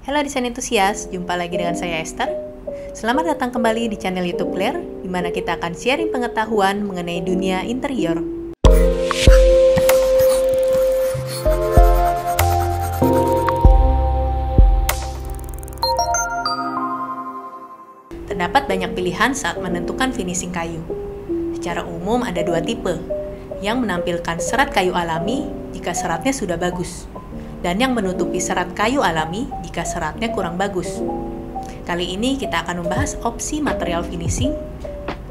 Halo desain entusias, jumpa lagi dengan saya Esther. Selamat datang kembali di channel YouTube Claire, di mana kita akan sharing pengetahuan mengenai dunia interior. Terdapat banyak pilihan saat menentukan finishing kayu. Secara umum ada dua tipe, yang menampilkan serat kayu alami jika seratnya sudah bagus, dan yang menutupi serat kayu alami jika seratnya kurang bagus. Kali ini kita akan membahas opsi material finishing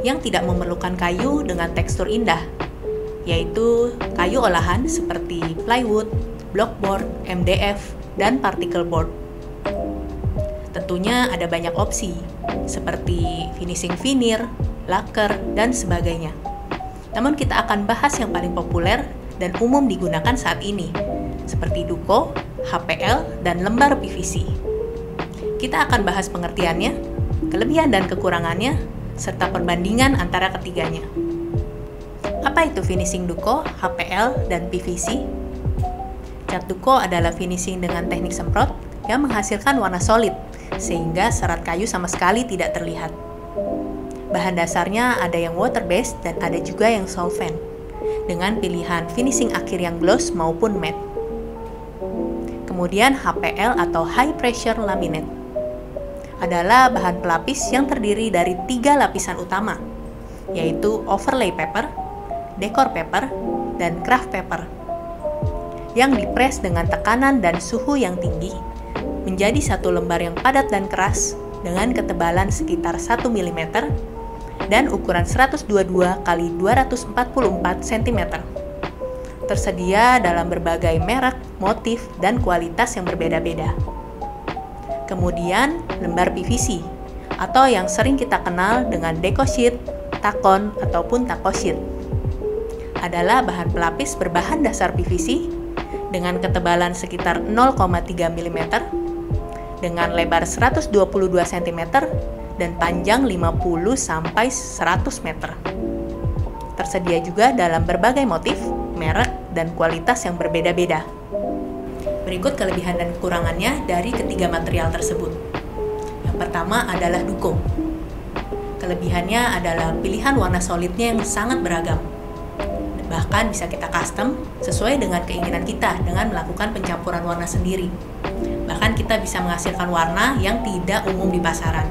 yang tidak memerlukan kayu dengan tekstur indah, yaitu kayu olahan seperti plywood, blockboard, MDF, dan particle board. Tentunya ada banyak opsi, seperti finishing veneer, lacquer, dan sebagainya. Namun kita akan bahas yang paling populer dan umum digunakan saat ini, seperti Duco, HPL, dan lembar PVC. Kita akan bahas pengertiannya, kelebihan dan kekurangannya, serta perbandingan antara ketiganya. Apa itu finishing Duco, HPL, dan PVC? Cat Duco adalah finishing dengan teknik semprot yang menghasilkan warna solid, sehingga serat kayu sama sekali tidak terlihat. Bahan dasarnya ada yang water-based dan ada juga yang solvent, dengan pilihan finishing akhir yang gloss maupun matte. Kemudian HPL atau High Pressure Laminate adalah bahan pelapis yang terdiri dari 3 lapisan utama, yaitu overlay paper, decor paper, dan craft paper, yang dipres dengan tekanan dan suhu yang tinggi menjadi satu lembar yang padat dan keras dengan ketebalan sekitar 1 mm dan ukuran 122 x 244 cm. Tersedia dalam berbagai merek, motif, dan kualitas yang berbeda-beda. Kemudian, lembar PVC, atau yang sering kita kenal dengan deco sheet, takon, ataupun taco sheet, adalah bahan pelapis berbahan dasar PVC dengan ketebalan sekitar 0,3 mm, dengan lebar 122 cm, dan panjang 50 sampai 100 meter. Tersedia juga dalam berbagai motif, merek, dan kualitas yang berbeda-beda. Berikut kelebihan dan kekurangannya dari ketiga material tersebut. Yang pertama adalah Duco. Kelebihannya adalah pilihan warna solidnya yang sangat beragam. Bahkan bisa kita custom sesuai dengan keinginan kita dengan melakukan pencampuran warna sendiri. Bahkan kita bisa menghasilkan warna yang tidak umum di pasaran.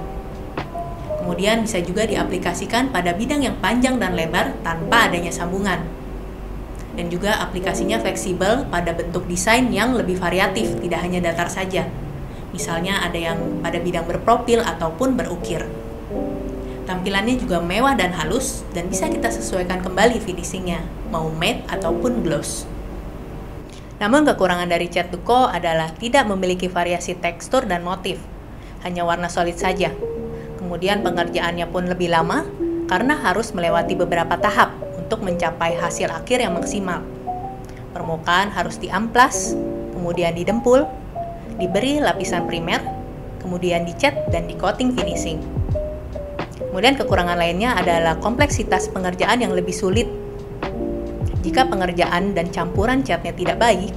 Kemudian bisa juga diaplikasikan pada bidang yang panjang dan lebar tanpa adanya sambungan. Dan juga aplikasinya fleksibel pada bentuk desain yang lebih variatif, tidak hanya datar saja. Misalnya ada yang pada bidang berprofil ataupun berukir. Tampilannya juga mewah dan halus, dan bisa kita sesuaikan kembali finishingnya, mau matte ataupun gloss. Namun kekurangan dari cat Duco adalah tidak memiliki variasi tekstur dan motif, hanya warna solid saja. Kemudian pengerjaannya pun lebih lama karena harus melewati beberapa tahap untuk mencapai hasil akhir yang maksimal. Permukaan harus diamplas, kemudian didempul, diberi lapisan primer, kemudian dicat dan di coating finishing. Kemudian kekurangan lainnya adalah kompleksitas pengerjaan yang lebih sulit. Jika pengerjaan dan campuran catnya tidak baik,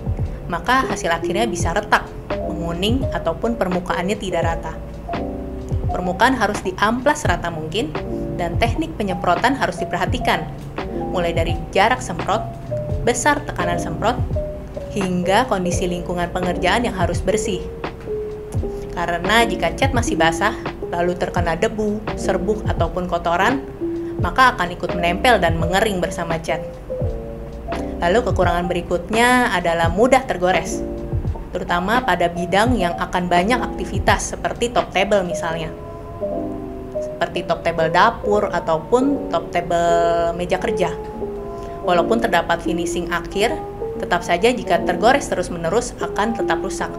maka hasil akhirnya bisa retak, menguning, ataupun permukaannya tidak rata. Permukaan harus diamplas serata mungkin, dan teknik penyemprotan harus diperhatikan, mulai dari jarak semprot, besar tekanan semprot, hingga kondisi lingkungan pengerjaan yang harus bersih. Karena jika cat masih basah, lalu terkena debu, serbuk, ataupun kotoran, maka akan ikut menempel dan mengering bersama cat. Lalu kekurangan berikutnya adalah mudah tergores, terutama pada bidang yang akan banyak aktivitas seperti top table misalnya. Seperti top table dapur ataupun top table meja kerja. Walaupun terdapat finishing akhir, tetap saja jika tergores terus-menerus akan tetap rusak.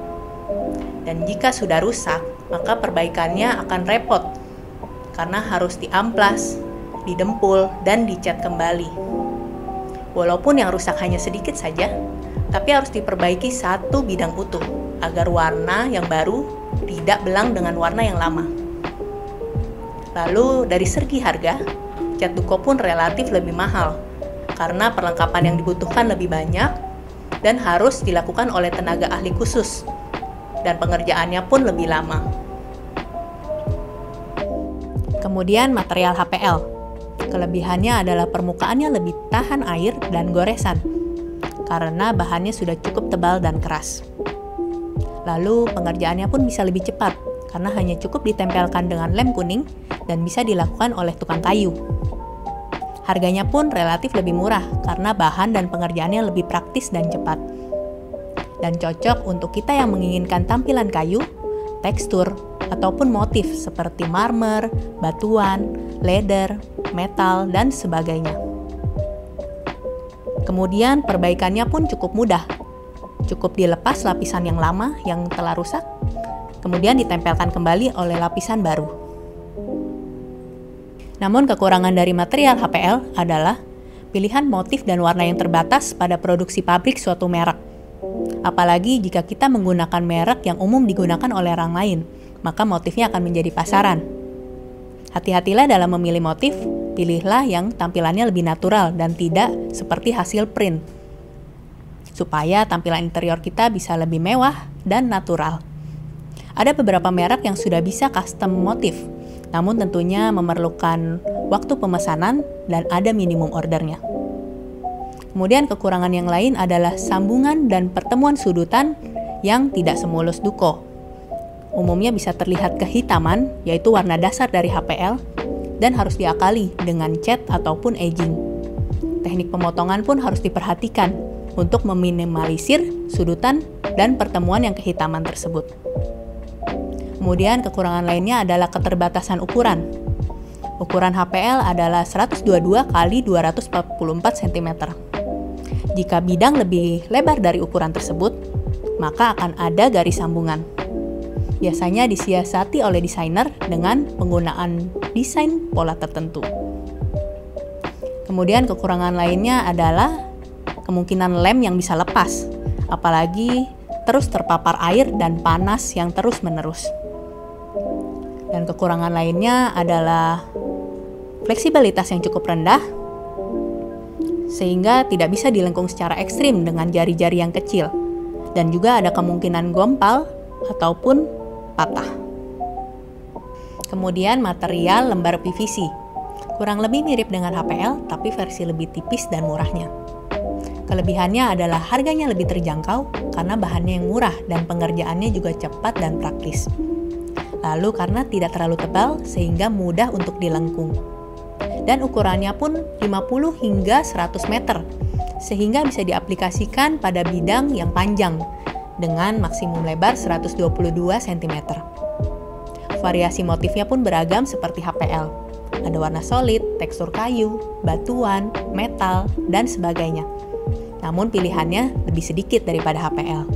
Dan jika sudah rusak, maka perbaikannya akan repot karena harus diamplas, didempul, dan dicat kembali. Walaupun yang rusak hanya sedikit saja, tapi harus diperbaiki satu bidang utuh agar warna yang baru tidak belang dengan warna yang lama. Lalu dari segi harga, cat Duco pun relatif lebih mahal karena perlengkapan yang dibutuhkan lebih banyak dan harus dilakukan oleh tenaga ahli khusus. dan pengerjaannya pun lebih lama. Kemudian material HPL. Kelebihannya adalah permukaannya lebih tahan air dan goresan, karena bahannya sudah cukup tebal dan keras. Lalu pengerjaannya pun bisa lebih cepat, karena hanya cukup ditempelkan dengan lem kuning dan bisa dilakukan oleh tukang kayu. Harganya pun relatif lebih murah, karena bahan dan pengerjaannya lebih praktis dan cepat. Dan cocok untuk kita yang menginginkan tampilan kayu, tekstur, ataupun motif seperti marmer, batuan, leather, metal, dan sebagainya. Kemudian perbaikannya pun cukup mudah. Cukup dilepas lapisan yang lama yang telah rusak, kemudian ditempelkan kembali oleh lapisan baru. Namun kekurangan dari material HPL adalah pilihan motif dan warna yang terbatas pada produksi pabrik suatu merek. Apalagi jika kita menggunakan merek yang umum digunakan oleh orang lain, maka motifnya akan menjadi pasaran. Hati-hatilah dalam memilih motif, pilihlah yang tampilannya lebih natural dan tidak seperti hasil print, supaya tampilan interior kita bisa lebih mewah dan natural. Ada beberapa merek yang sudah bisa custom motif, namun tentunya memerlukan waktu pemesanan dan ada minimum ordernya. Kemudian kekurangan yang lain adalah sambungan dan pertemuan sudutan yang tidak semulus Duco. Umumnya bisa terlihat kehitaman, yaitu warna dasar dari HPL, dan harus diakali dengan cat ataupun edging. Teknik pemotongan pun harus diperhatikan untuk meminimalisir sudutan dan pertemuan yang kehitaman tersebut. Kemudian kekurangan lainnya adalah keterbatasan ukuran. Ukuran HPL adalah 122 x 244 cm. Jika bidang lebih lebar dari ukuran tersebut, maka akan ada garis sambungan. Biasanya disiasati oleh desainer dengan penggunaan desain pola tertentu. Kemudian kekurangan lainnya adalah kemungkinan lem yang bisa lepas, apalagi terus terpapar air dan panas yang terus-menerus. Dan kekurangan lainnya adalah fleksibilitas yang cukup rendah, sehingga tidak bisa dilengkung secara ekstrim dengan jari-jari yang kecil, dan juga ada kemungkinan gompal ataupun patah. Kemudian material lembar PVC, kurang lebih mirip dengan HPL, tapi versi lebih tipis dan murahnya. Kelebihannya adalah harganya lebih terjangkau karena bahannya yang murah dan pengerjaannya juga cepat dan praktis. Lalu karena tidak terlalu tebal sehingga mudah untuk dilengkung. Dan ukurannya pun 50 hingga 100 meter, sehingga bisa diaplikasikan pada bidang yang panjang dengan maksimum lebar 122 cm. Variasi motifnya pun beragam seperti HPL. Ada warna solid, tekstur kayu, batuan, metal, dan sebagainya. Namun pilihannya lebih sedikit daripada HPL.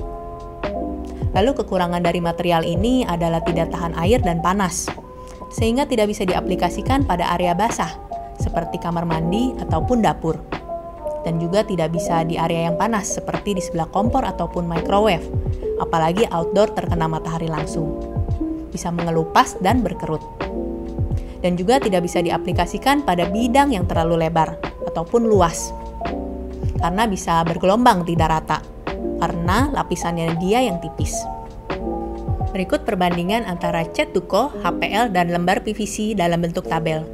Lalu kekurangan dari material ini adalah tidak tahan air dan panas, sehingga tidak bisa diaplikasikan pada area basah, seperti kamar mandi ataupun dapur. Dan juga tidak bisa di area yang panas, seperti di sebelah kompor ataupun microwave, apalagi outdoor terkena matahari langsung. Bisa mengelupas dan berkerut. Dan juga tidak bisa diaplikasikan pada bidang yang terlalu lebar ataupun luas, karena bisa bergelombang tidak rata, karena lapisannya dia yang tipis. Berikut perbandingan antara cat Duco, HPL, dan lembar PVC dalam bentuk tabel.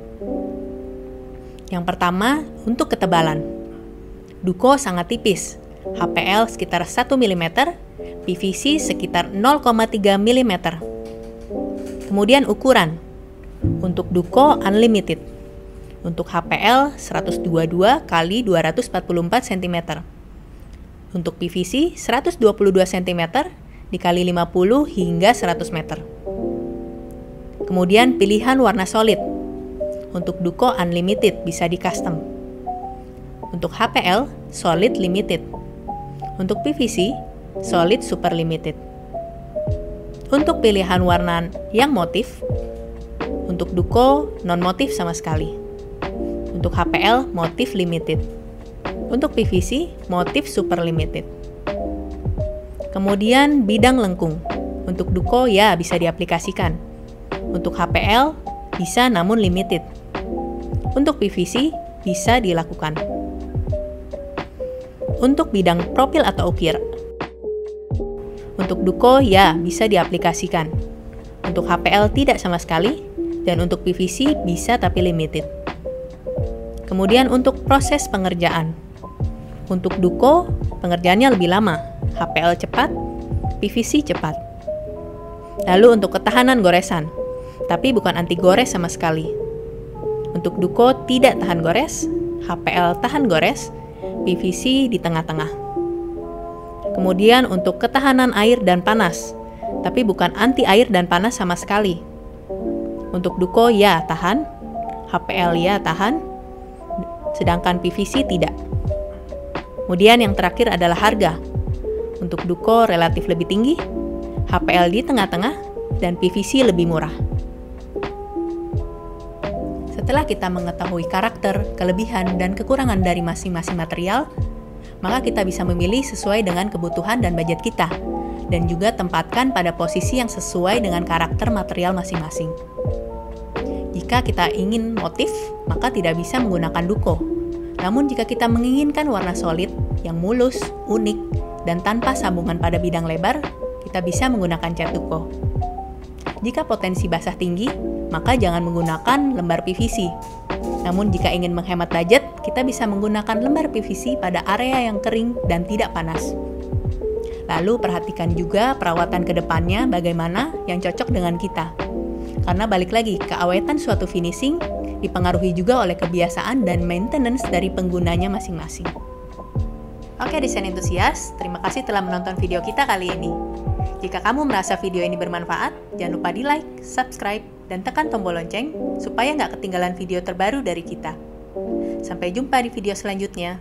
Yang pertama, untuk ketebalan. Duco sangat tipis, HPL sekitar 1 mm, PVC sekitar 0,3 mm. Kemudian ukuran. Untuk Duco Unlimited. Untuk HPL 122 x 244 cm. Untuk PVC 122 cm dikali 50 hingga 100 meter. Kemudian pilihan warna solid. Untuk Duco Unlimited bisa di custom. Untuk HPL Solid Limited. Untuk PVC Solid Super Limited. Untuk pilihan warna yang motif, untuk Duco non motif sama sekali. Untuk HPL motif limited. Untuk PVC motif super limited. Kemudian bidang lengkung. Untuk Duco ya bisa diaplikasikan. Untuk HPL bisa namun limited. Untuk PVC bisa dilakukan. Untuk bidang profil atau ukir. Untuk Duco, ya, bisa diaplikasikan. Untuk HPL tidak sama sekali, dan untuk PVC bisa tapi limited. Kemudian untuk proses pengerjaan. Untuk Duco, pengerjaannya lebih lama, HPL cepat, PVC cepat. Lalu untuk ketahanan goresan, tapi bukan anti gores sama sekali. Untuk Duco tidak tahan gores, HPL tahan gores, PVC di tengah-tengah. Kemudian untuk ketahanan air dan panas, tapi bukan anti air dan panas sama sekali. Untuk Duco ya tahan, HPL ya tahan, sedangkan PVC tidak. Kemudian yang terakhir adalah harga. Untuk Duco relatif lebih tinggi, HPL di tengah-tengah, dan PVC lebih murah. Setelah kita mengetahui karakter, kelebihan, dan kekurangan dari masing-masing material, maka kita bisa memilih sesuai dengan kebutuhan dan budget kita, dan juga tempatkan pada posisi yang sesuai dengan karakter material masing-masing. Jika kita ingin motif, maka tidak bisa menggunakan Duco. Namun jika kita menginginkan warna solid, yang mulus, unik, dan tanpa sambungan pada bidang lebar, kita bisa menggunakan cat Duco. Jika potensi basah tinggi, maka jangan menggunakan lembar PVC. Namun jika ingin menghemat budget, kita bisa menggunakan lembar PVC pada area yang kering dan tidak panas. Lalu perhatikan juga perawatan ke depannya bagaimana yang cocok dengan kita. Karena balik lagi, keawetan suatu finishing dipengaruhi juga oleh kebiasaan dan maintenance dari penggunanya masing-masing. Oke desain entusias, terima kasih telah menonton video kita kali ini. Jika kamu merasa video ini bermanfaat, jangan lupa di like, subscribe, dan tekan tombol lonceng supaya nggak ketinggalan video terbaru dari kita. Sampai jumpa di video selanjutnya.